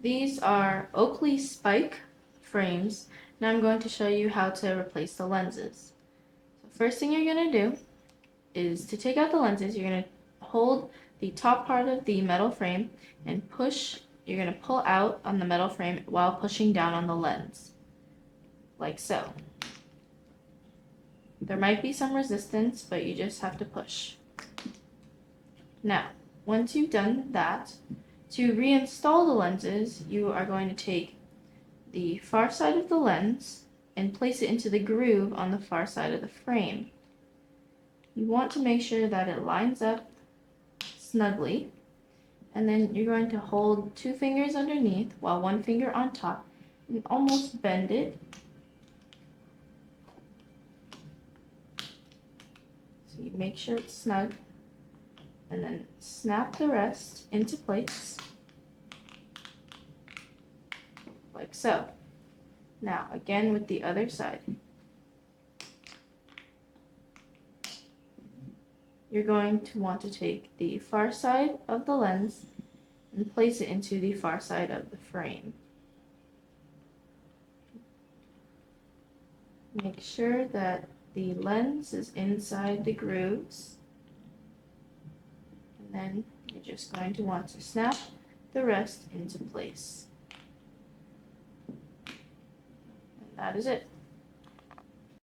These are Oakley Spike frames. Now I'm going to show you how to replace the lenses. So first thing you're going to do is to take out the lenses. You're going to hold the top part of the metal frame and push. You're going to pull out on the metal frame while pushing down on the lens, like so. There might be some resistance, but you just have to push. Now, once you've done that, to reinstall the lenses, you are going to take the far side of the lens and place it into the groove on the far side of the frame. You want to make sure that it lines up snugly, and then you're going to hold 2 fingers underneath while 1 finger on top and almost bend it. So you make sure it's snug, and then snap the rest into place, like so. Now again with the other side. You're going to want to take the far side of the lens and place it into the far side of the frame. Make sure that the lens is inside the grooves, and then you're just going to want to snap the rest into place. And that is it.